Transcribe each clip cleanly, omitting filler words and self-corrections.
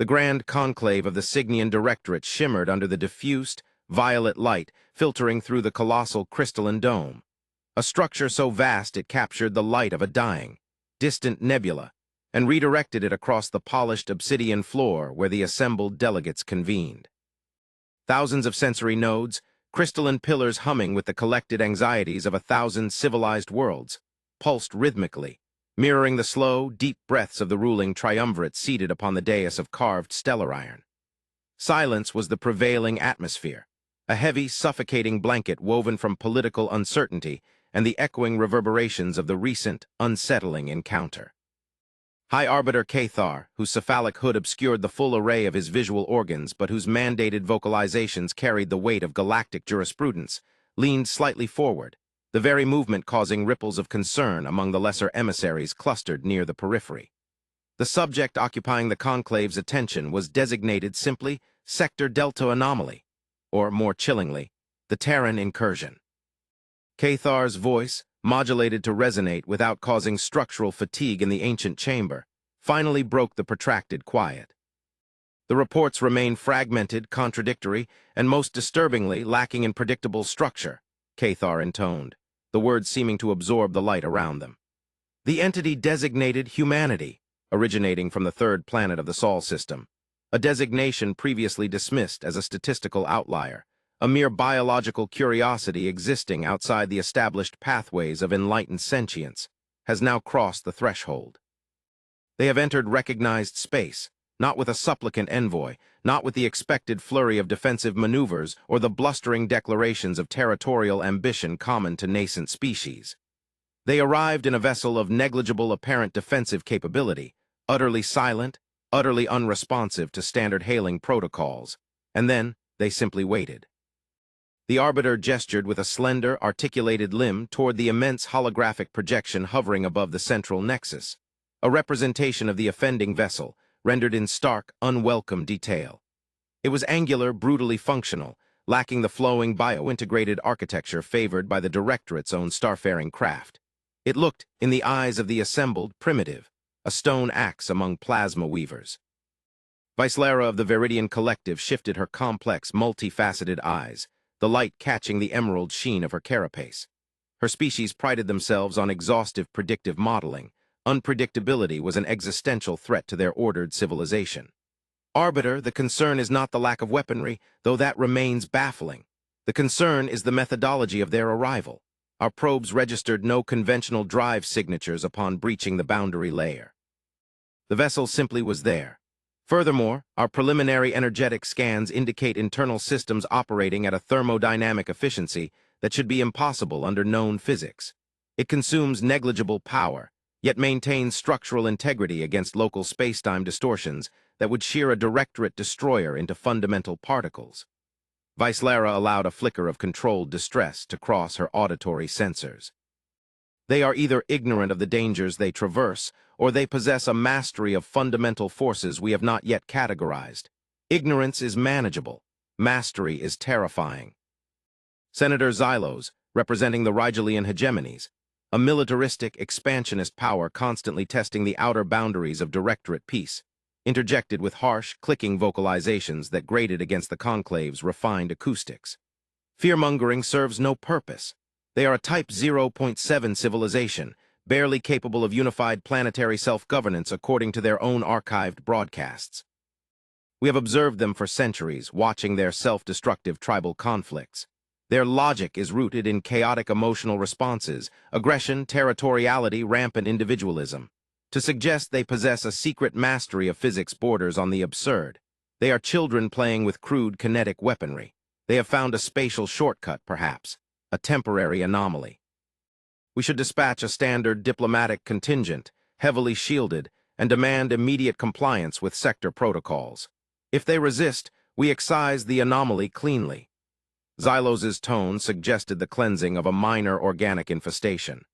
The grand conclave of the Cygnian Directorate shimmered under the diffused, violet light filtering through the colossal crystalline dome, a structure so vast it captured the light of a dying, distant nebula and redirected it across the polished obsidian floor where the assembled delegates convened. Thousands of sensory nodes, crystalline pillars humming with the collected anxieties of 1,000 civilized worlds, pulsed rhythmically, mirroring the slow, deep breaths of the ruling triumvirate seated upon the dais of carved stellar iron. Silence was the prevailing atmosphere, a heavy, suffocating blanket woven from political uncertainty and the echoing reverberations of the recent, unsettling encounter. High Arbiter Cathar, whose cephalic hood obscured the full array of his visual organs but whose mandated vocalizations carried the weight of galactic jurisprudence, leaned slightly forward, the very movement causing ripples of concern among the lesser emissaries clustered near the periphery. The subject occupying the conclave's attention was designated simply Sector Delta Anomaly, or more chillingly, the Terran Incursion. Cathar's voice, modulated to resonate without causing structural fatigue in the ancient chamber, finally broke the protracted quiet. The reports remained fragmented, contradictory, and most disturbingly lacking in predictable structure, Cathar intoned, the words seeming to absorb the light around them. The entity designated humanity, originating from the third planet of the Sol system, a designation previously dismissed as a statistical outlier, a mere biological curiosity existing outside the established pathways of enlightened sentience, has now crossed the threshold. They have entered recognized space, not with a supplicant envoy, not with the expected flurry of defensive maneuvers or the blustering declarations of territorial ambition common to nascent species. They arrived in a vessel of negligible apparent defensive capability, utterly silent, utterly unresponsive to standard hailing protocols, and then they simply waited. The Arbiter gestured with a slender, articulated limb toward the immense holographic projection hovering above the central nexus, a representation of the offending vessel, rendered in stark, unwelcome detail. It was angular, brutally functional, lacking the flowing bio-integrated architecture favored by the Directorate's own starfaring craft. It looked, in the eyes of the assembled, primitive, a stone axe among plasma weavers. Vicelara of the Viridian Collective shifted her complex, multifaceted eyes, the light catching the emerald sheen of her carapace. Her species prided themselves on exhaustive predictive modeling. Unpredictability was an existential threat to their ordered civilization. Arbiter, the concern is not the lack of weaponry, though that remains baffling. The concern is the methodology of their arrival. Our probes registered no conventional drive signatures upon breaching the boundary layer. The vessel simply was there. Furthermore, our preliminary energetic scans indicate internal systems operating at a thermodynamic efficiency that should be impossible under known physics. It consumes negligible power, yet maintains structural integrity against local spacetime distortions that would shear a Directorate destroyer into fundamental particles. Vicelara allowed a flicker of controlled distress to cross her auditory sensors. They are either ignorant of the dangers they traverse, or they possess a mastery of fundamental forces we have not yet categorized. Ignorance is manageable. Mastery is terrifying. Senator Xylos, representing the Rigelian hegemonies, a militaristic, expansionist power constantly testing the outer boundaries of Directorate peace, interjected with harsh, clicking vocalizations that grated against the conclave's refined acoustics. Fear-mongering serves no purpose. They are a Type 0.7 civilization, barely capable of unified planetary self-governance according to their own archived broadcasts. We have observed them for centuries, watching their self-destructive tribal conflicts. Their logic is rooted in chaotic emotional responses, aggression, territoriality, rampant individualism. To suggest they possess a secret mastery of physics borders on the absurd. They are children playing with crude kinetic weaponry. They have found a spatial shortcut, perhaps, a temporary anomaly. We should dispatch a standard diplomatic contingent, heavily shielded, and demand immediate compliance with sector protocols. If they resist, we excise the anomaly cleanly. Xylos's tone suggested the cleansing of a minor organic infestation.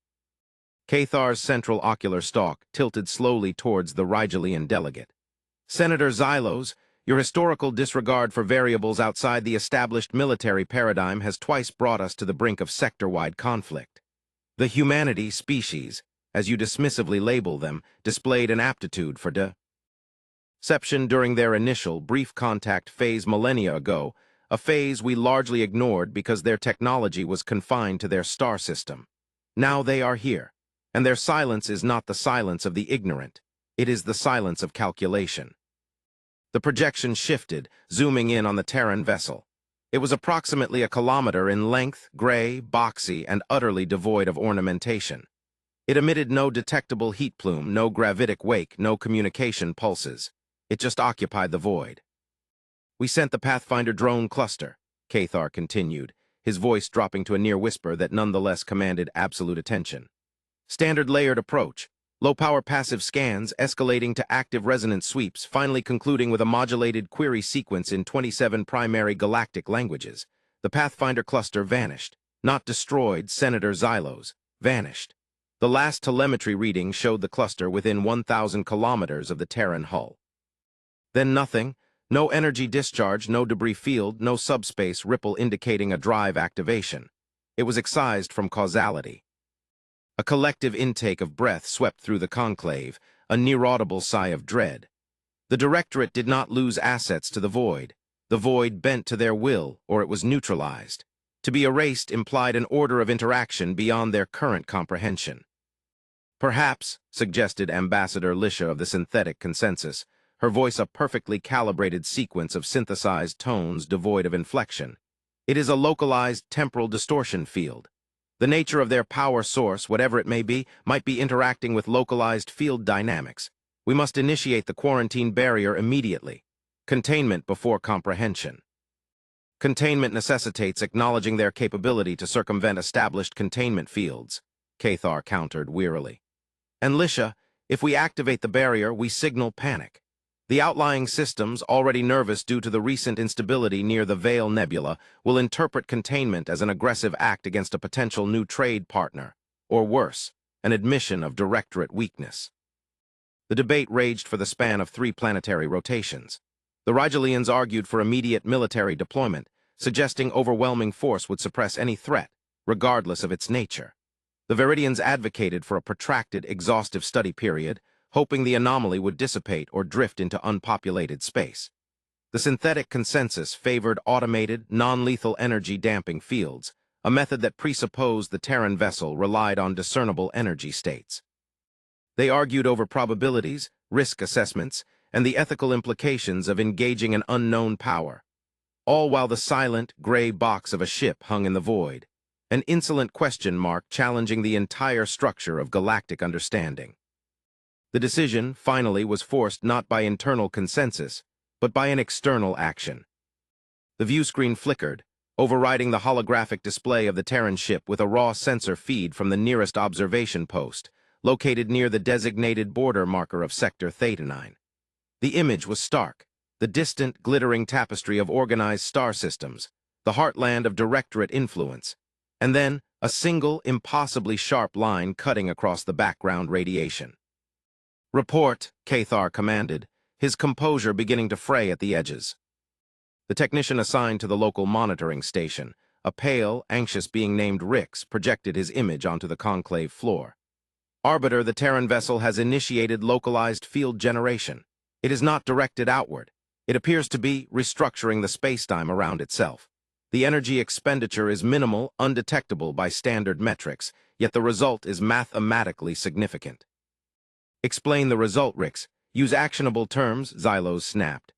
Cathar's central ocular stalk tilted slowly towards the Rigelian delegate. Senator Xylos, your historical disregard for variables outside the established military paradigm has twice brought us to the brink of sector-wide conflict. The humanity species, as you dismissively label them, displayed an aptitude for Ception during their initial, brief contact phase millennia ago, a phase we largely ignored because their technology was confined to their star system. Now they are here, and their silence is not the silence of the ignorant. It is the silence of calculation. The projection shifted, zooming in on the Terran vessel. It was approximately a kilometer in length, gray, boxy, and utterly devoid of ornamentation. It emitted no detectable heat plume, no gravitic wake, no communication pulses. It just occupied the void. "We sent the Pathfinder drone cluster," Cathar continued, his voice dropping to a near whisper that nonetheless commanded absolute attention. "Standard layered approach. Low-power passive scans escalating to active resonance sweeps, finally concluding with a modulated query sequence in 27 primary galactic languages. The Pathfinder cluster vanished. Not destroyed, Senator Xylos. Vanished. The last telemetry reading showed the cluster within 1,000 kilometers of the Terran hull. Then nothing. No energy discharge, no debris field, no subspace ripple indicating a drive activation. It was excised from causality." A collective intake of breath swept through the conclave, a near-audible sigh of dread. The Directorate did not lose assets to the void. The void bent to their will, or it was neutralized. To be erased implied an order of interaction beyond their current comprehension. "Perhaps," suggested Ambassador Lisha of the Synthetic Consensus, her voice a perfectly calibrated sequence of synthesized tones devoid of inflection. "It is a localized temporal distortion field. The nature of their power source, whatever it may be, might be interacting with localized field dynamics. We must initiate the quarantine barrier immediately. Containment before comprehension." "Containment necessitates acknowledging their capability to circumvent established containment fields," Cathar countered wearily. "And Lisha, if we activate the barrier, we signal panic. The outlying systems, already nervous due to the recent instability near the Veil Nebula, will interpret containment as an aggressive act against a potential new trade partner, or worse, an admission of Directorate weakness." The debate raged for the span of 3 planetary rotations. The Rigelians argued for immediate military deployment, suggesting overwhelming force would suppress any threat, regardless of its nature. The Veridians advocated for a protracted, exhaustive study period, hoping the anomaly would dissipate or drift into unpopulated space. The Synthetic Consensus favored automated, non-lethal energy-damping fields, a method that presupposed the Terran vessel relied on discernible energy states. They argued over probabilities, risk assessments, and the ethical implications of engaging an unknown power, all while the silent, gray box of a ship hung in the void, an insolent question mark challenging the entire structure of galactic understanding. The decision, finally, was forced not by internal consensus, but by an external action. The viewscreen flickered, overriding the holographic display of the Terran ship with a raw sensor feed from the nearest observation post, located near the designated border marker of Sector Theta-9. The image was stark, the distant, glittering tapestry of organized star systems, the heartland of Directorate influence, and then a single, impossibly sharp line cutting across the background radiation. "Report," Cathar commanded, his composure beginning to fray at the edges. The technician assigned to the local monitoring station, a pale, anxious being named Rix, projected his image onto the conclave floor. "Arbiter, the Terran vessel has initiated localized field generation. It is not directed outward. It appears to be restructuring the spacetime around itself. The energy expenditure is minimal, undetectable by standard metrics, yet the result is mathematically significant." "Explain the result, Rix. Use actionable terms," Xylos snapped.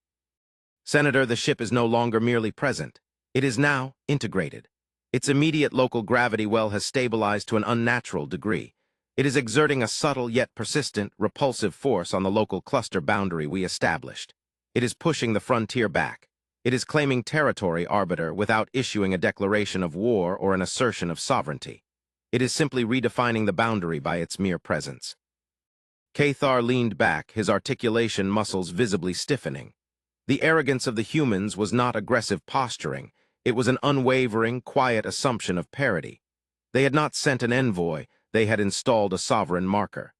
"Senator, the ship is no longer merely present. It is now integrated. Its immediate local gravity well has stabilized to an unnatural degree. It is exerting a subtle yet persistent, repulsive force on the local cluster boundary we established. It is pushing the frontier back. It is claiming territory, Arbiter, without issuing a declaration of war or an assertion of sovereignty. It is simply redefining the boundary by its mere presence." Cathar leaned back, his articulation muscles visibly stiffening. The arrogance of the humans was not aggressive posturing. It was an unwavering, quiet assumption of parity. They had not sent an envoy, they had installed a sovereign marker.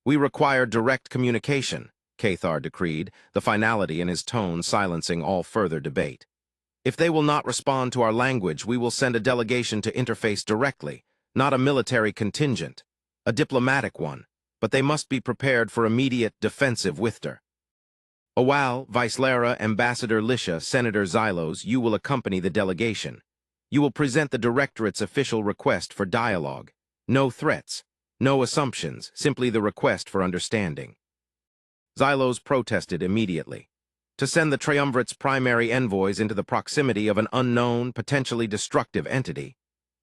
"We require direct communication," Cathar decreed, the finality in his tone silencing all further debate. "If they will not respond to our language, we will send a delegation to interface directly, not a military contingent, a diplomatic one, but they must be prepared for immediate defensive withdrawal." Owal, Vicelara, Ambassador Lisha, Senator Xylos, you will accompany the delegation. You will present the Directorate's official request for dialogue. No threats, no assumptions, simply the request for understanding. Xylos protested immediately. To send the Triumvirate's primary envoys into the proximity of an unknown, potentially destructive entity.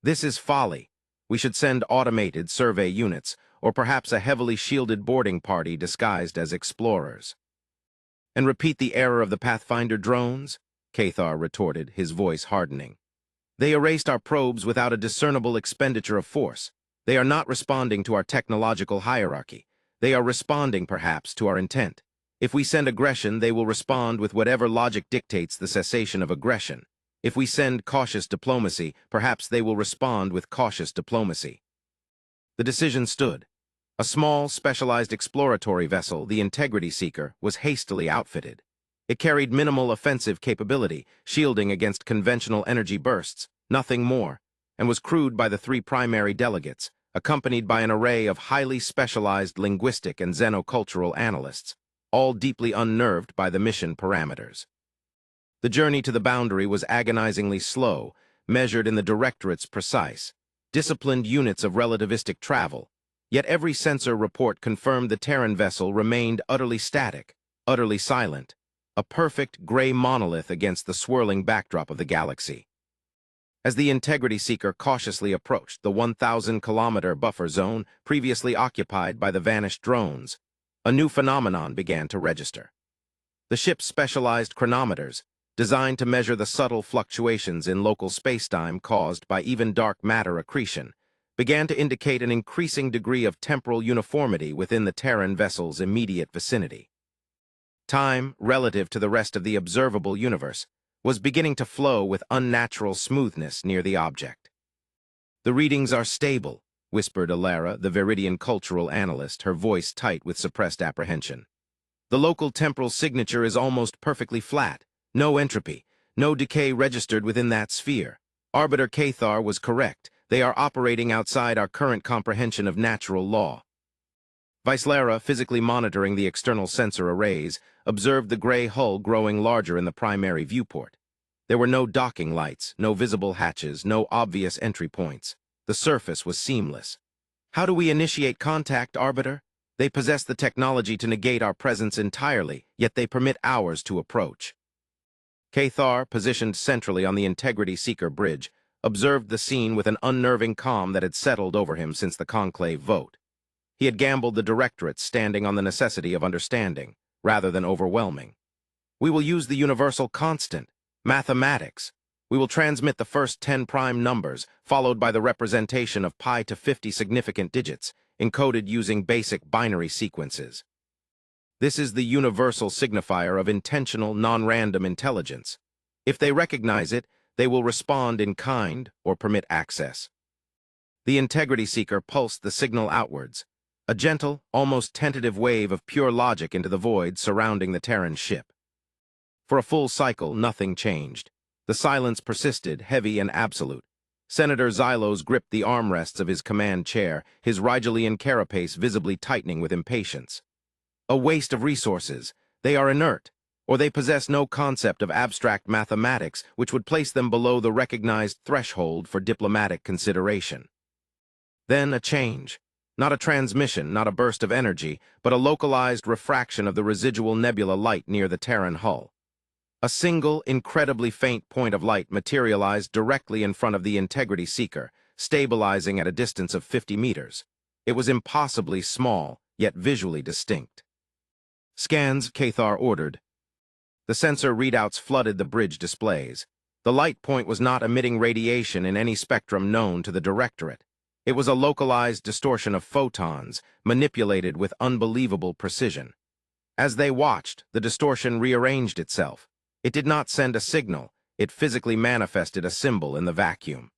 This is folly. We should send automated survey units, or perhaps a heavily shielded boarding party disguised as explorers. And repeat the error of the Pathfinder drones? Cathar retorted, his voice hardening. They erased our probes without a discernible expenditure of force. They are not responding to our technological hierarchy. They are responding, perhaps, to our intent. If we send aggression, they will respond with whatever logic dictates the cessation of aggression. If we send cautious diplomacy, perhaps they will respond with cautious diplomacy. The decision stood. A small, specialized exploratory vessel, the Integrity Seeker, was hastily outfitted. It carried minimal offensive capability, shielding against conventional energy bursts, nothing more, and was crewed by the 3 primary delegates, accompanied by an array of highly specialized linguistic and xenocultural analysts, all deeply unnerved by the mission parameters. The journey to the boundary was agonizingly slow, measured in the Directorate's precise, disciplined units of relativistic travel, yet every sensor report confirmed the Terran vessel remained utterly static, utterly silent, a perfect gray monolith against the swirling backdrop of the galaxy. As the Integrity Seeker cautiously approached the 1,000-kilometer buffer zone previously occupied by the vanished drones, a new phenomenon began to register. The ship's specialized chronometers, designed to measure the subtle fluctuations in local spacetime caused by even dark matter accretion, began to indicate an increasing degree of temporal uniformity within the Terran vessel's immediate vicinity. Time, relative to the rest of the observable universe, was beginning to flow with unnatural smoothness near the object. "The readings are stable," whispered Alara, the Viridian cultural analyst, her voice tight with suppressed apprehension. "The local temporal signature is almost perfectly flat. No entropy, no decay registered within that sphere. Arbiter Cathar was correct. They are operating outside our current comprehension of natural law." Vicelara, physically monitoring the external sensor arrays, observed the gray hull growing larger in the primary viewport. There were no docking lights, no visible hatches, no obvious entry points. The surface was seamless. "How do we initiate contact, Arbiter? They possess the technology to negate our presence entirely, yet they permit ours to approach." Cathar, positioned centrally on the Integrity Seeker bridge, observed the scene with an unnerving calm that had settled over him since the conclave vote. He had gambled the Directorate standing on the necessity of understanding, rather than overwhelming. "We will use the universal constant, mathematics. We will transmit the first 10 prime numbers, followed by the representation of pi to 50 significant digits, encoded using basic binary sequences. This is the universal signifier of intentional, non-random intelligence. If they recognize it, they will respond in kind or permit access." The Integrity Seeker pulsed the signal outwards, a gentle, almost tentative wave of pure logic into the void surrounding the Terran ship. For a full cycle, nothing changed. The silence persisted, heavy and absolute. Senator Xylos gripped the armrests of his command chair, his Rigelian carapace visibly tightening with impatience. A waste of resources. They are inert, or they possess no concept of abstract mathematics which would place them below the recognized threshold for diplomatic consideration. Then a change. Not a transmission, not a burst of energy, but a localized refraction of the residual nebula light near the Terran hull. A single, incredibly faint point of light materialized directly in front of the Integrity Seeker, stabilizing at a distance of 50 meters. It was impossibly small, yet visually distinct. "Scans," Cathar ordered. The sensor readouts flooded the bridge displays. The light point was not emitting radiation in any spectrum known to the Directorate. It was a localized distortion of photons, manipulated with unbelievable precision. As they watched, the distortion rearranged itself. It did not send a signal, it physically manifested a symbol in the vacuum.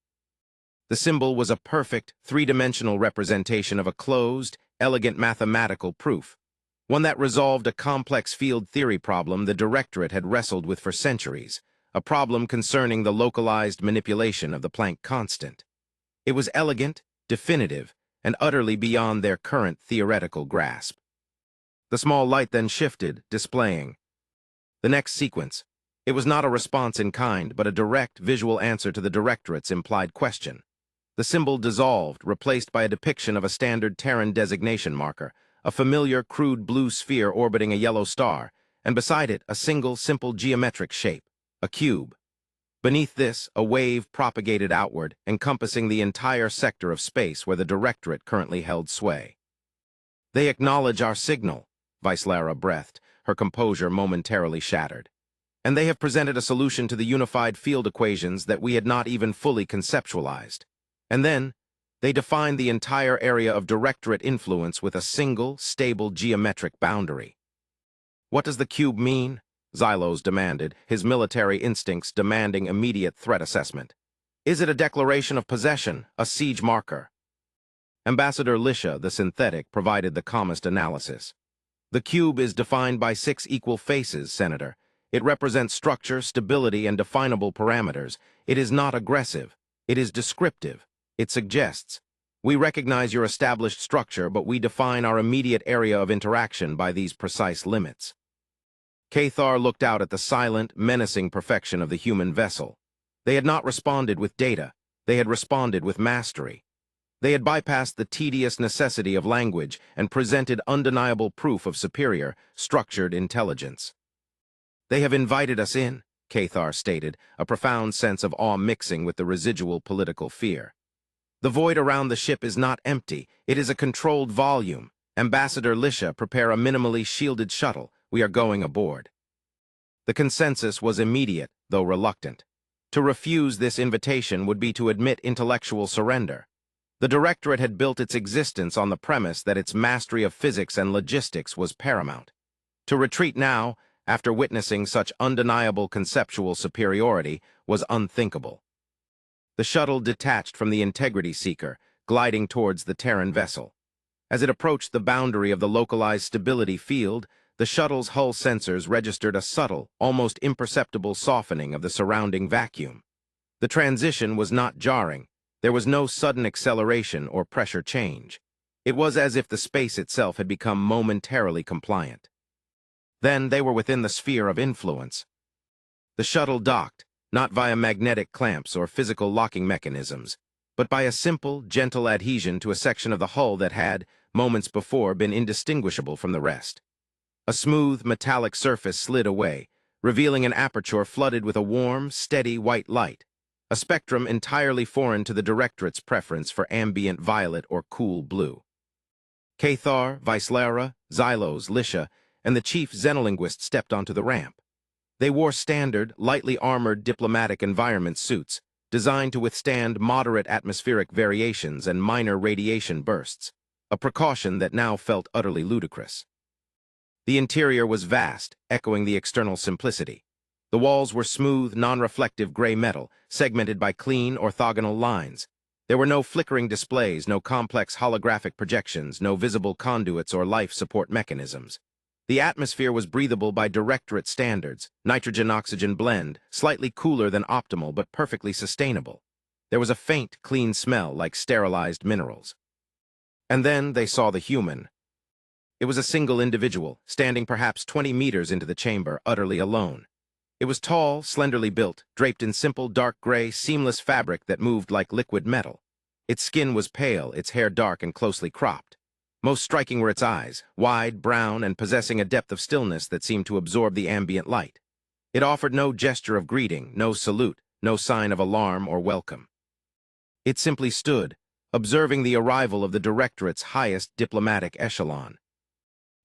The symbol was a perfect, three-dimensional representation of a closed, elegant mathematical proof, one that resolved a complex field theory problem the Directorate had wrestled with for centuries, a problem concerning the localized manipulation of the Planck constant. It was elegant, definitive, and utterly beyond their current theoretical grasp. The small light then shifted, displaying The next sequence. It was not a response in kind, but a direct visual answer to the Directorate's implied question. The symbol dissolved, replaced by a depiction of a standard Terran designation marker, a familiar, crude blue sphere orbiting a yellow star, and beside it a single, simple geometric shape, a cube. Beneath this, a wave propagated outward, encompassing the entire sector of space where the Directorate currently held sway. "They acknowledge our signal," Vaislara breathed, her composure momentarily shattered. "And they have presented a solution to the unified field equations that we had not even fully conceptualized. And then, they defined the entire area of Directorate influence with a single, stable geometric boundary." "What does the cube mean?" Xylos demanded, his military instincts demanding immediate threat assessment. "Is it a declaration of possession, a siege marker?" Ambassador Lisha, the synthetic, provided the calmest analysis. "The cube is defined by 6 equal faces, Senator. It represents structure, stability, and definable parameters. It is not aggressive. It is descriptive. It suggests, we recognize your established structure, but we define our immediate area of interaction by these precise limits." Cathar looked out at the silent, menacing perfection of the human vessel. They had not responded with data. They had responded with mastery. They had bypassed the tedious necessity of language and presented undeniable proof of superior, structured intelligence. "They have invited us in," Cathar stated, a profound sense of awe mixing with the residual political fear. "The void around the ship is not empty. It is a controlled volume. Ambassador Lisha, prepare a minimally shielded shuttle. We are going aboard." The consensus was immediate, though reluctant. To refuse this invitation would be to admit intellectual surrender. The Directorate had built its existence on the premise that its mastery of physics and logistics was paramount. To retreat now, after witnessing such undeniable conceptual superiority, was unthinkable. The shuttle detached from the integrity seeker, gliding towards the Terran vessel. As it approached the boundary of the localized stability field, the shuttle's hull sensors registered a subtle, almost imperceptible softening of the surrounding vacuum. The transition was not jarring. There was no sudden acceleration or pressure change. It was as if the space itself had become momentarily compliant. Then they were within the sphere of influence. The shuttle docked, not via magnetic clamps or physical locking mechanisms, but by a simple, gentle adhesion to a section of the hull that had, moments before, been indistinguishable from the rest. A smooth, metallic surface slid away, revealing an aperture flooded with a warm, steady white light, a spectrum entirely foreign to the Directorate's preference for ambient violet or cool blue. Cathar, Vaislara, Xylos, Lisha, and the chief xenolinguist stepped onto the ramp. They wore standard, lightly armored diplomatic environment suits, designed to withstand moderate atmospheric variations and minor radiation bursts, a precaution that now felt utterly ludicrous. The interior was vast, echoing the external simplicity. The walls were smooth, non-reflective gray metal, segmented by clean, orthogonal lines. There were no flickering displays, no complex holographic projections, no visible conduits or life support mechanisms. The atmosphere was breathable by Directorate standards, nitrogen-oxygen blend, slightly cooler than optimal but perfectly sustainable. There was a faint, clean smell like sterilized minerals. And then they saw the human. It was a single individual, standing perhaps 20 meters into the chamber, utterly alone. It was tall, slenderly built, draped in simple, dark gray, seamless fabric that moved like liquid metal. Its skin was pale, its hair dark and closely cropped. Most striking were its eyes, wide, brown, and possessing a depth of stillness that seemed to absorb the ambient light. It offered no gesture of greeting, no salute, no sign of alarm or welcome. It simply stood, observing the arrival of the Directorate's highest diplomatic echelon.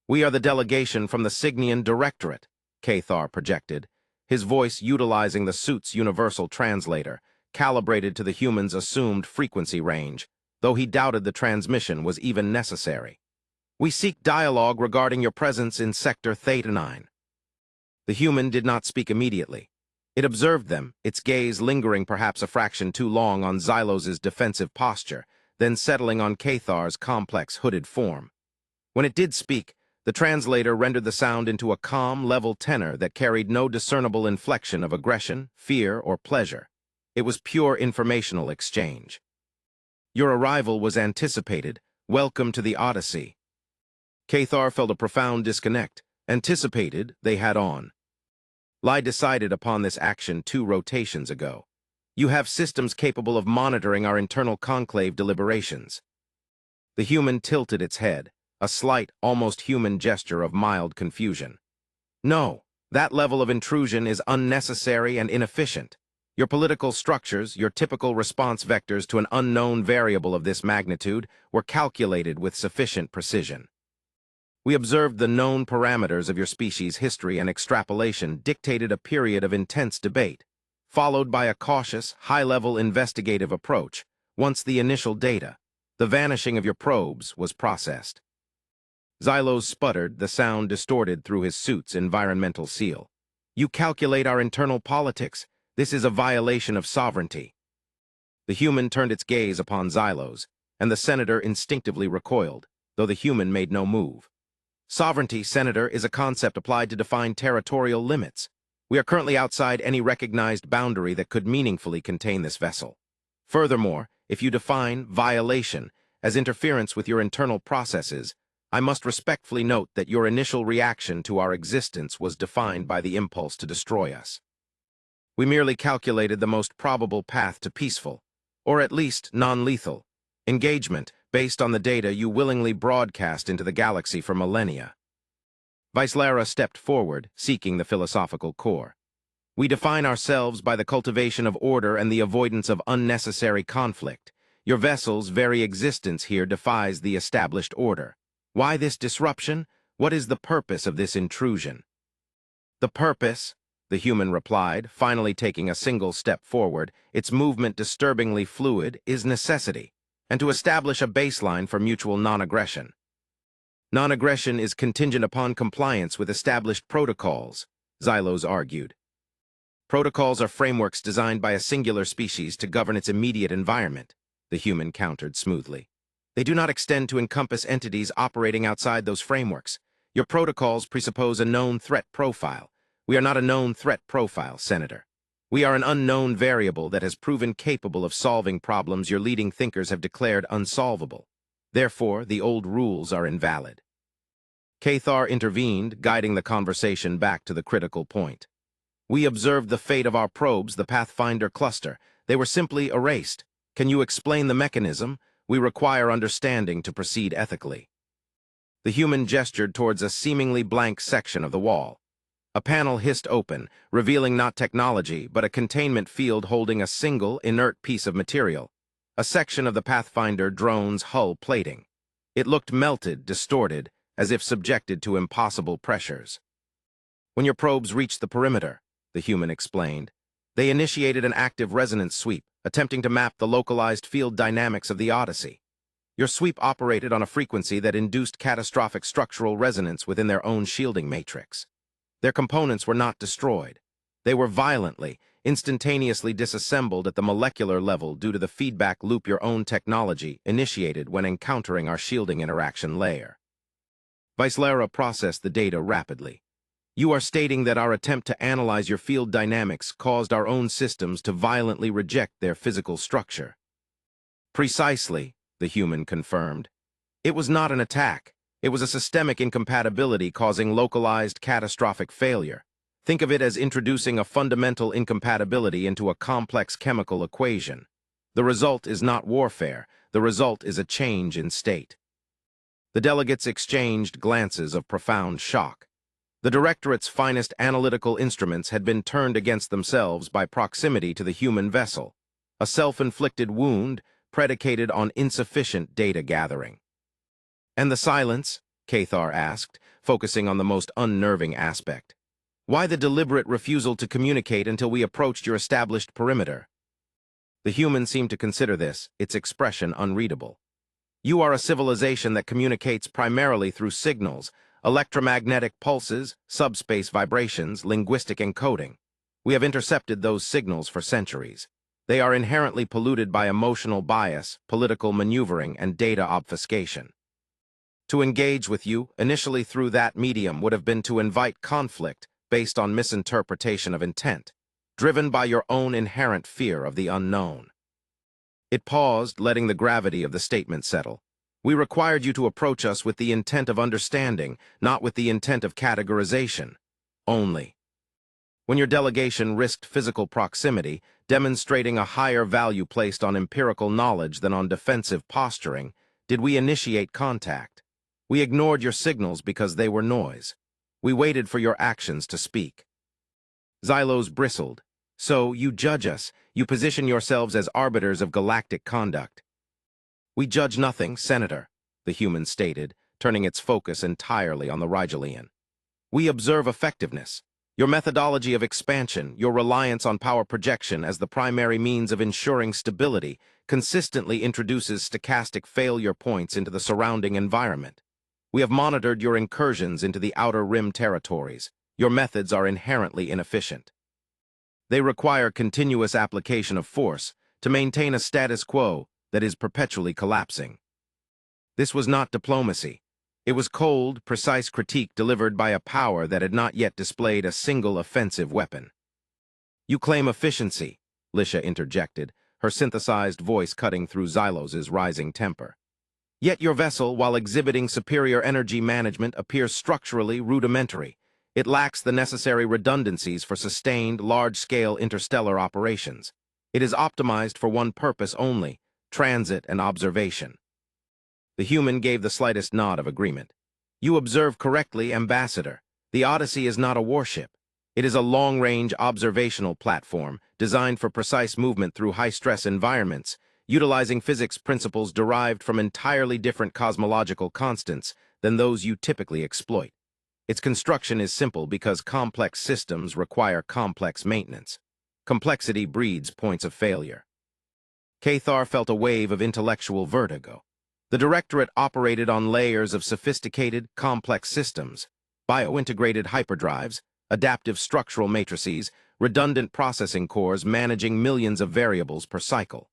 "We are the delegation from the Signian Directorate," Cathar projected, his voice utilizing the suit's universal translator, calibrated to the human's assumed frequency range, though he doubted the transmission was even necessary. "We seek dialogue regarding your presence in Sector Theta 9. The human did not speak immediately. It observed them, its gaze lingering perhaps a fraction too long on Xylos's defensive posture, then settling on Cathar's complex hooded form. When it did speak, the translator rendered the sound into a calm, level tenor that carried no discernible inflection of aggression, fear, or pleasure. It was pure informational exchange. "Your arrival was anticipated. Welcome to the Odyssey." Cathar felt a profound disconnect. Anticipated, they had on. Lie decided upon this action 2 rotations ago. You have systems capable of monitoring our internal conclave deliberations. The human tilted its head, a slight, almost human gesture of mild confusion. No, that level of intrusion is unnecessary and inefficient. Your political structures, your typical response vectors to an unknown variable of this magnitude, were calculated with sufficient precision. We observed the known parameters of your species' history, and extrapolation dictated a period of intense debate, followed by a cautious, high-level investigative approach. Once the initial data, the vanishing of your probes, was processed. Xylos sputtered, the sound distorted through his suit's environmental seal. You calculate our internal politics. This is a violation of sovereignty. The human turned its gaze upon Xylos, and the senator instinctively recoiled, though the human made no move. Sovereignty, Senator, is a concept applied to define territorial limits. We are currently outside any recognized boundary that could meaningfully contain this vessel. Furthermore, if you define violation as interference with your internal processes, I must respectfully note that your initial reaction to our existence was defined by the impulse to destroy us. We merely calculated the most probable path to peaceful, or at least non-lethal, engagement based on the data you willingly broadcast into the galaxy for millennia. Vicelara stepped forward, seeking the philosophical core. We define ourselves by the cultivation of order and the avoidance of unnecessary conflict. Your vessel's very existence here defies the established order. Why this disruption? What is the purpose of this intrusion? The purpose, the human replied, finally taking a single step forward, its movement disturbingly fluid, is necessity, and to establish a baseline for mutual non-aggression. Non-aggression is contingent upon compliance with established protocols, Xylos argued. Protocols are frameworks designed by a singular species to govern its immediate environment, the human countered smoothly. They do not extend to encompass entities operating outside those frameworks. Your protocols presuppose a known threat profile. We are not a known threat profile, Senator. We are an unknown variable that has proven capable of solving problems your leading thinkers have declared unsolvable. Therefore, the old rules are invalid. Cathar intervened, guiding the conversation back to the critical point. We observed the fate of our probes, the Pathfinder cluster. They were simply erased. Can you explain the mechanism? We require understanding to proceed ethically. The human gestured towards a seemingly blank section of the wall. A panel hissed open, revealing not technology, but a containment field holding a single, inert piece of material, a section of the Pathfinder drone's hull plating. It looked melted, distorted, as if subjected to impossible pressures. When your probes reached the perimeter, the human explained, they initiated an active resonance sweep, attempting to map the localized field dynamics of the Odyssey. Your sweep operated on a frequency that induced catastrophic structural resonance within their own shielding matrix. Their components were not destroyed. They were violently, instantaneously disassembled at the molecular level due to the feedback loop your own technology initiated when encountering our shielding interaction layer. Vicelara processed the data rapidly. You are stating that our attempt to analyze your field dynamics caused our own systems to violently reject their physical structure. Precisely, the human confirmed. It was not an attack. It was a systemic incompatibility causing localized catastrophic failure. Think of it as introducing a fundamental incompatibility into a complex chemical equation. The result is not warfare. The result is a change in state. The delegates exchanged glances of profound shock. The Directorate's finest analytical instruments had been turned against themselves by proximity to the human vessel, a self-inflicted wound predicated on insufficient data gathering. And the silence? Cathar asked, focusing on the most unnerving aspect. Why the deliberate refusal to communicate until we approached your established perimeter? The human seemed to consider this, its expression unreadable. You are a civilization that communicates primarily through signals, electromagnetic pulses, subspace vibrations, linguistic encoding. We have intercepted those signals for centuries. They are inherently polluted by emotional bias, political maneuvering, and data obfuscation. To engage with you, initially through that medium, would have been to invite conflict based on misinterpretation of intent, driven by your own inherent fear of the unknown. It paused, letting the gravity of the statement settle. We required you to approach us with the intent of understanding, not with the intent of categorization. Only. When your delegation risked physical proximity, demonstrating a higher value placed on empirical knowledge than on defensive posturing, did we initiate contact? We ignored your signals because they were noise. We waited for your actions to speak. Xylos bristled. So, you judge us. You position yourselves as arbiters of galactic conduct. We judge nothing, Senator, the human stated, turning its focus entirely on the Rigelian. We observe effectiveness. Your methodology of expansion, your reliance on power projection as the primary means of ensuring stability, consistently introduces stochastic failure points into the surrounding environment. We have monitored your incursions into the outer rim territories. Your methods are inherently inefficient. They require continuous application of force to maintain a status quo that is perpetually collapsing. This was not diplomacy. It was cold, precise critique delivered by a power that had not yet displayed a single offensive weapon. You claim efficiency, Lisha interjected, her synthesized voice cutting through Xylos' rising temper. Yet your vessel, while exhibiting superior energy management, appears structurally rudimentary. It lacks the necessary redundancies for sustained, large-scale interstellar operations. It is optimized for one purpose only: transit and observation. The human gave the slightest nod of agreement. You observe correctly, Ambassador. The Odyssey is not a warship. It is a long-range observational platform designed for precise movement through high-stress environments, utilizing physics principles derived from entirely different cosmological constants than those you typically exploit. Its construction is simple because complex systems require complex maintenance. Complexity breeds points of failure. Cathar felt a wave of intellectual vertigo. The Directorate operated on layers of sophisticated, complex systems, bio-integrated hyperdrives, adaptive structural matrices, redundant processing cores managing millions of variables per cycle.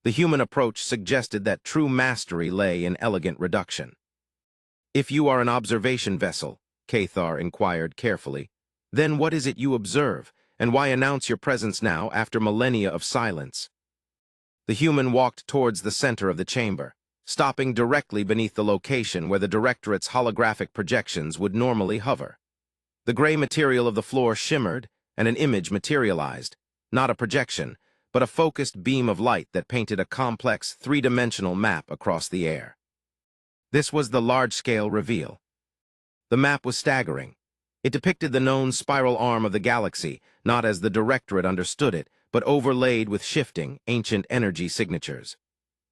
The human approach suggested that true mastery lay in elegant reduction. If you are an observation vessel, Cathar inquired carefully, then what is it you observe, and why announce your presence now after millennia of silence? The human walked towards the center of the chamber, stopping directly beneath the location where the Directorate's holographic projections would normally hover. The gray material of the floor shimmered, and an image materialized, not a projection, but a focused beam of light that painted a complex, three-dimensional map across the air. This was the large-scale reveal. The map was staggering. It depicted the known spiral arm of the galaxy, not as the Directorate understood it, but overlaid with shifting, ancient energy signatures.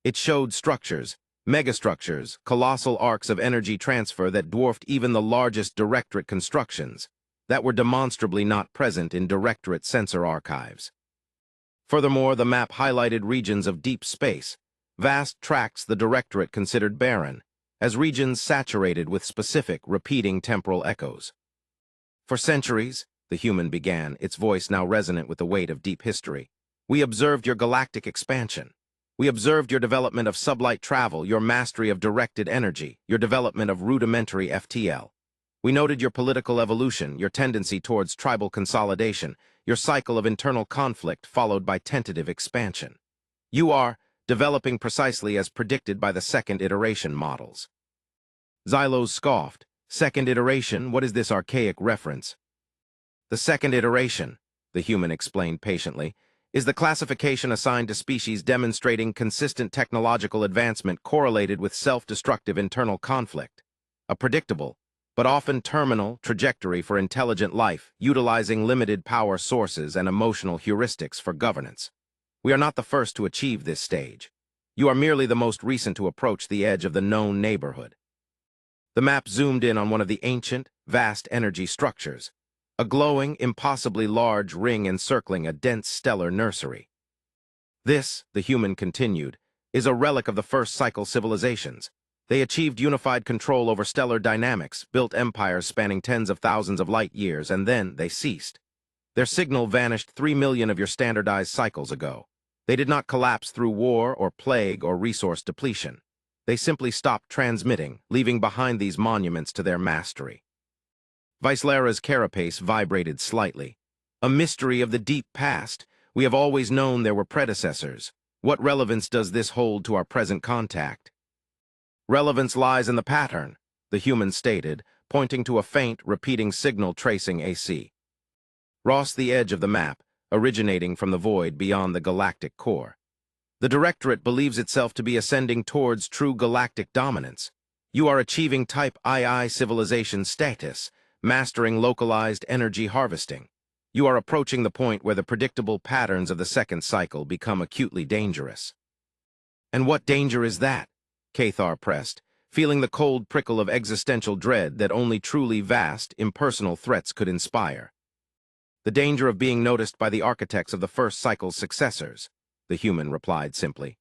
It showed structures, megastructures, colossal arcs of energy transfer that dwarfed even the largest Directorate constructions, that were demonstrably not present in Directorate sensor archives. Furthermore, the map highlighted regions of deep space, vast tracts the Directorate considered barren, as regions saturated with specific, repeating temporal echoes. For centuries, the human began, its voice now resonant with the weight of deep history, we observed your galactic expansion. We observed your development of sublight travel, your mastery of directed energy, your development of rudimentary FTL. We noted your political evolution, your tendency towards tribal consolidation, your cycle of internal conflict followed by tentative expansion. You are developing precisely as predicted by the second iteration models. Xylos scoffed. Second iteration, what is this archaic reference? The second iteration, the human explained patiently, is the classification assigned to species demonstrating consistent technological advancement correlated with self-destructive internal conflict. A predictable, but often terminal, trajectory for intelligent life, utilizing limited power sources and emotional heuristics for governance. We are not the first to achieve this stage. You are merely the most recent to approach the edge of the known neighborhood. The map zoomed in on one of the ancient, vast energy structures, a glowing, impossibly large ring encircling a dense stellar nursery. This, the human continued, is a relic of the first cycle civilizations. They achieved unified control over stellar dynamics, built empires spanning tens of thousands of light years, and then they ceased. Their signal vanished 3 million of your standardized cycles ago. They did not collapse through war or plague or resource depletion. They simply stopped transmitting, leaving behind these monuments to their mastery. Vicelera's carapace vibrated slightly. A mystery of the deep past. We have always known there were predecessors. What relevance does this hold to our present contact? Relevance lies in the pattern, the human stated, pointing to a faint, repeating signal tracing AC. Ross the edge of the map, originating from the void beyond the galactic core. The Directorate believes itself to be ascending towards true galactic dominance. You are achieving Type II civilization status, mastering localized energy harvesting. You are approaching the point where the predictable patterns of the second cycle become acutely dangerous. And what danger is that? Cathar pressed, feeling the cold prickle of existential dread that only truly vast, impersonal threats could inspire. The danger of being noticed by the architects of the first cycle's successors, the human replied simply.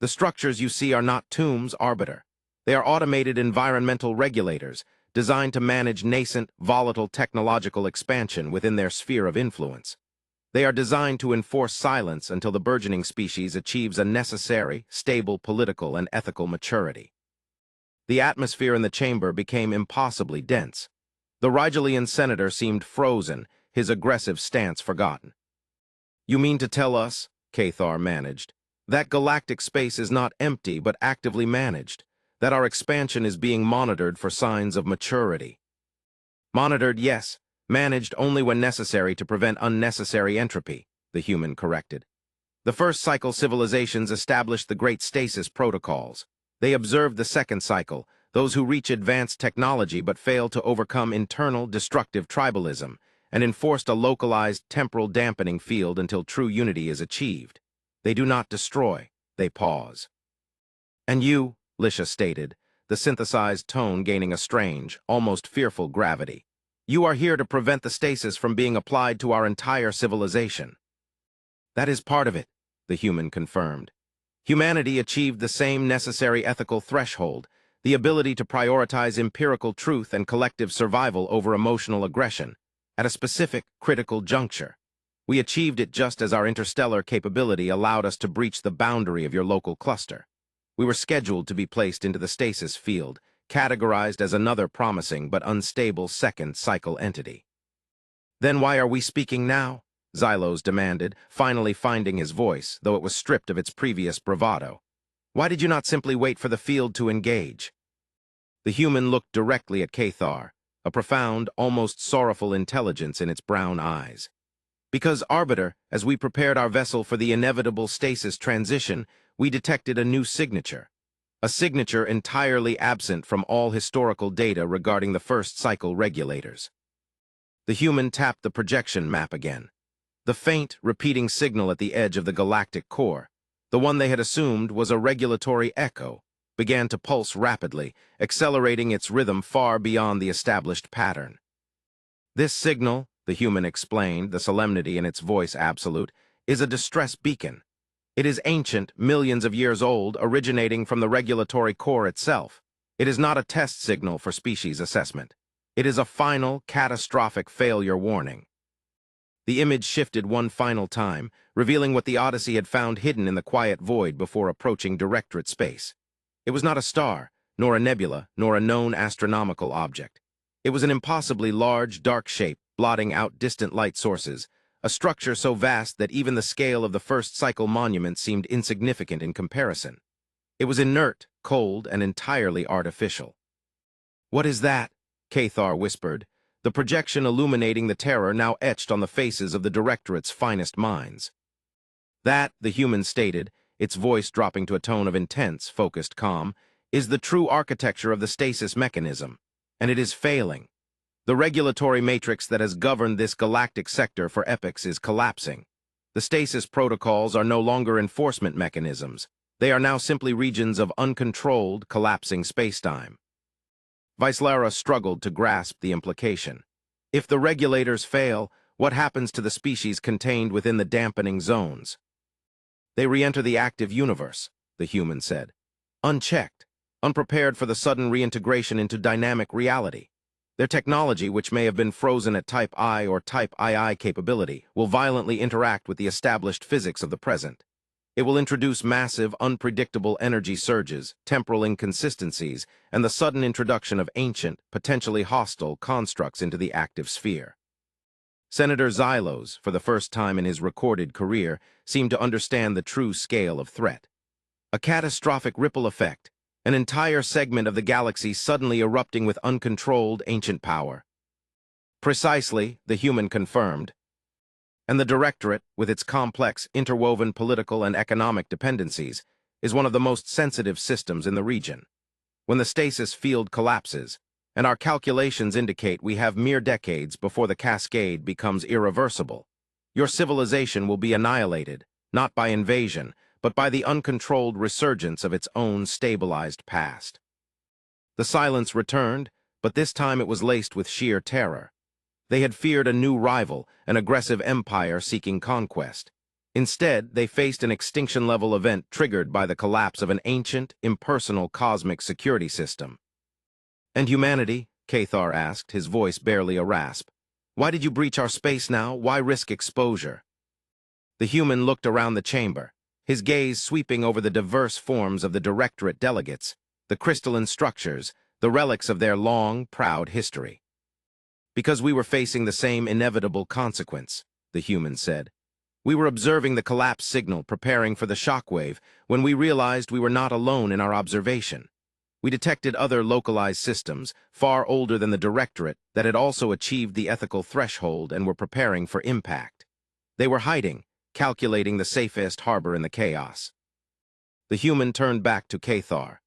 The structures you see are not tombs, Arbiter. They are automated environmental regulators, designed to manage nascent, volatile technological expansion within their sphere of influence. They are designed to enforce silence until the burgeoning species achieves a necessary, stable political and ethical maturity. The atmosphere in the chamber became impossibly dense. The Rigelian senator seemed frozen, his aggressive stance forgotten. You mean to tell us, Cathar managed, that galactic space is not empty but actively managed, that our expansion is being monitored for signs of maturity? Monitored, yes, managed only when necessary to prevent unnecessary entropy, the human corrected. The first cycle civilizations established the Great Stasis Protocols. They observed the second cycle, those who reach advanced technology but fail to overcome internal, destructive tribalism, and enforced a localized temporal dampening field until true unity is achieved. They do not destroy, they pause. And you, Lisha stated, the synthesized tone gaining a strange, almost fearful gravity. You are here to prevent the stasis from being applied to our entire civilization. That is part of it, the human confirmed. Humanity achieved the same necessary ethical threshold, the ability to prioritize empirical truth and collective survival over emotional aggression, at a specific, critical juncture. We achieved it just as our interstellar capability allowed us to breach the boundary of your local cluster. We were scheduled to be placed into the stasis field, categorized as another promising but unstable second cycle entity. Then why are we speaking now? Xylos demanded, finally finding his voice, though it was stripped of its previous bravado. Why did you not simply wait for the field to engage? The human looked directly at Cathar, a profound, almost sorrowful intelligence in its brown eyes. Because, Arbiter, as we prepared our vessel for the inevitable stasis transition, we detected a new signature. A signature entirely absent from all historical data regarding the first cycle regulators. The human tapped the projection map again. The faint, repeating signal at the edge of the galactic core, the one they had assumed was a regulatory echo, began to pulse rapidly, accelerating its rhythm far beyond the established pattern. This signal, the human explained, the solemnity in its voice absolute, is a distress beacon. It is ancient, millions of years old, originating from the regulatory core itself. It is not a test signal for species assessment. It is a final, catastrophic failure warning. The image shifted one final time, revealing what the Odyssey had found hidden in the quiet void before approaching Directorate space. It was not a star, nor a nebula, nor a known astronomical object. It was an impossibly large, dark shape, blotting out distant light sources, a structure so vast that even the scale of the first cycle monument seemed insignificant in comparison. It was inert, cold, and entirely artificial. "What is that?" Cathar whispered, the projection illuminating the terror now etched on the faces of the Directorate's finest minds. That, the human stated, its voice dropping to a tone of intense, focused calm, is the true architecture of the stasis mechanism, and it is failing. The regulatory matrix that has governed this galactic sector for epochs is collapsing. The stasis protocols are no longer enforcement mechanisms. They are now simply regions of uncontrolled, collapsing spacetime. Vicelara struggled to grasp the implication. If the regulators fail, what happens to the species contained within the dampening zones? They re-enter the active universe, the human said. Unchecked, unprepared for the sudden reintegration into dynamic reality. Their technology, which may have been frozen at Type I or Type II capability, will violently interact with the established physics of the present. It will introduce massive, unpredictable energy surges, temporal inconsistencies, and the sudden introduction of ancient, potentially hostile constructs into the active sphere. Senator Xylos, for the first time in his recorded career, seemed to understand the true scale of threat. A catastrophic ripple effect, an entire segment of the galaxy suddenly erupting with uncontrolled ancient power. Precisely, the human confirmed. And the Directorate, with its complex, interwoven political and economic dependencies, is one of the most sensitive systems in the region. When the stasis field collapses, and our calculations indicate we have mere decades before the cascade becomes irreversible, your civilization will be annihilated, not by invasion, but by the uncontrolled resurgence of its own stabilized past. The silence returned, but this time it was laced with sheer terror. They had feared a new rival, an aggressive empire seeking conquest. Instead, they faced an extinction-level event triggered by the collapse of an ancient, impersonal cosmic security system. "And humanity?" Cathar asked, his voice barely a rasp. "Why did you breach our space now? Why risk exposure?" The human looked around the chamber, his gaze sweeping over the diverse forms of the Directorate delegates, the crystalline structures, the relics of their long, proud history. "Because we were facing the same inevitable consequence," the human said. "We were observing the collapse signal, preparing for the shockwave, when we realized we were not alone in our observation. We detected other localized systems, far older than the Directorate, that had also achieved the ethical threshold and were preparing for impact. They were hiding, calculating the safest harbor in the chaos." The human turned back to Cathar.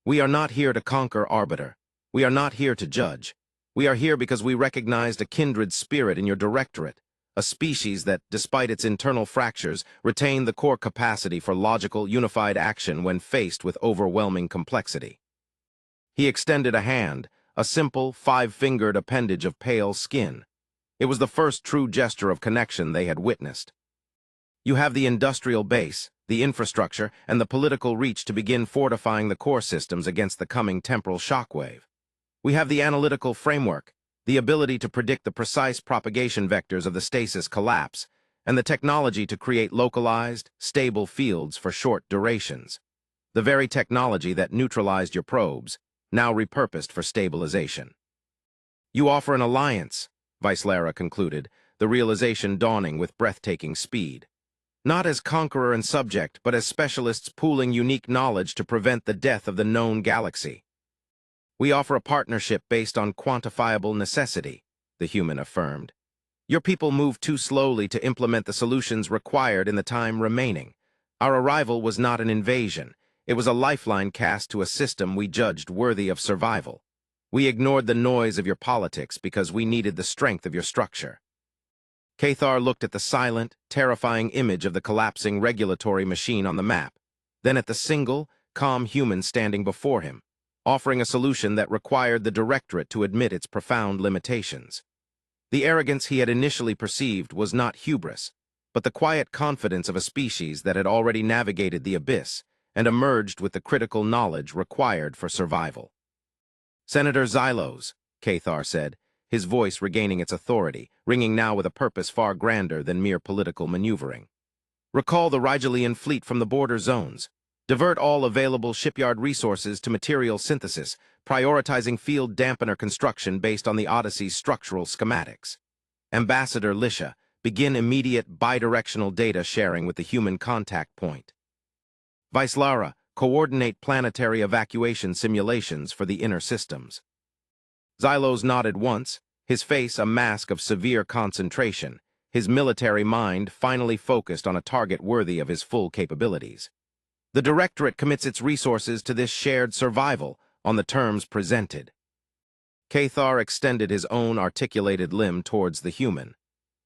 "We are not here to conquer, Arbiter. We are not here to judge. We are here because we recognized a kindred spirit in your Directorate, a species that, despite its internal fractures, retained the core capacity for logical, unified action when faced with overwhelming complexity." He extended a hand, a simple, five-fingered appendage of pale skin. It was the first true gesture of connection they had witnessed. "You have the industrial base, the infrastructure, and the political reach to begin fortifying the core systems against the coming temporal shockwave. We have the analytical framework, the ability to predict the precise propagation vectors of the stasis collapse, and the technology to create localized, stable fields for short durations. The very technology that neutralized your probes, now repurposed for stabilization." "You offer an alliance," Vicelara concluded, the realization dawning with breathtaking speed. "Not as conqueror and subject, but as specialists pooling unique knowledge to prevent the death of the known galaxy." "We offer a partnership based on quantifiable necessity," the human affirmed. "Your people move too slowly to implement the solutions required in the time remaining. Our arrival was not an invasion. It was a lifeline cast to a system we judged worthy of survival. We ignored the noise of your politics because we needed the strength of your structure." Cathar looked at the silent, terrifying image of the collapsing regulatory machine on the map, then at the single, calm human standing before him, offering a solution that required the Directorate to admit its profound limitations. The arrogance he had initially perceived was not hubris, but the quiet confidence of a species that had already navigated the abyss and emerged with the critical knowledge required for survival. "Senator Xylos," Cathar said, his voice regaining its authority, ringing now with a purpose far grander than mere political maneuvering. "Recall the Rigelian fleet from the border zones. Divert all available shipyard resources to material synthesis, prioritizing field dampener construction based on the Odyssey's structural schematics. Ambassador Lisha, begin immediate bidirectional data sharing with the human contact point. Vicelara, coordinate planetary evacuation simulations for the inner systems." Xylos nodded once, his face a mask of severe concentration, his military mind finally focused on a target worthy of his full capabilities. "The Directorate commits its resources to this shared survival on the terms presented." Cathar extended his own articulated limb towards the human.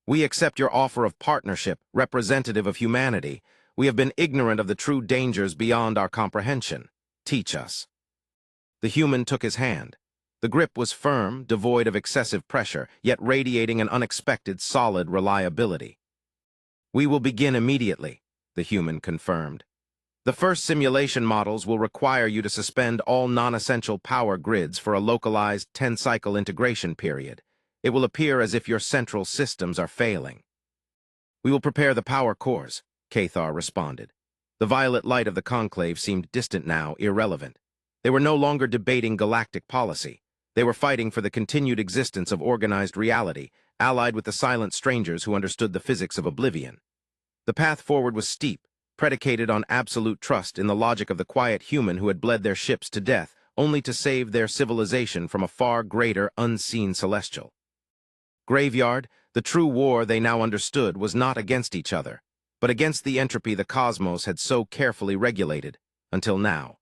"We accept your offer of partnership, representative of humanity. We have been ignorant of the true dangers beyond our comprehension. Teach us." The human took his hand. The grip was firm, devoid of excessive pressure, yet radiating an unexpected solid reliability. "We will begin immediately," the human confirmed. "The first simulation models will require you to suspend all non-essential power grids for a localized 10-cycle integration period. It will appear as if your central systems are failing." "We will prepare the power cores," Cathar responded. The violet light of the conclave seemed distant now, irrelevant. They were no longer debating galactic policy. They were fighting for the continued existence of organized reality, allied with the silent strangers who understood the physics of oblivion. The path forward was steep, predicated on absolute trust in the logic of the quiet human who had bled their ships to death only to save their civilization from a far greater, unseen celestial. Graveyard, The true war they now understood was not against each other, but against the entropy the cosmos had so carefully regulated, until now.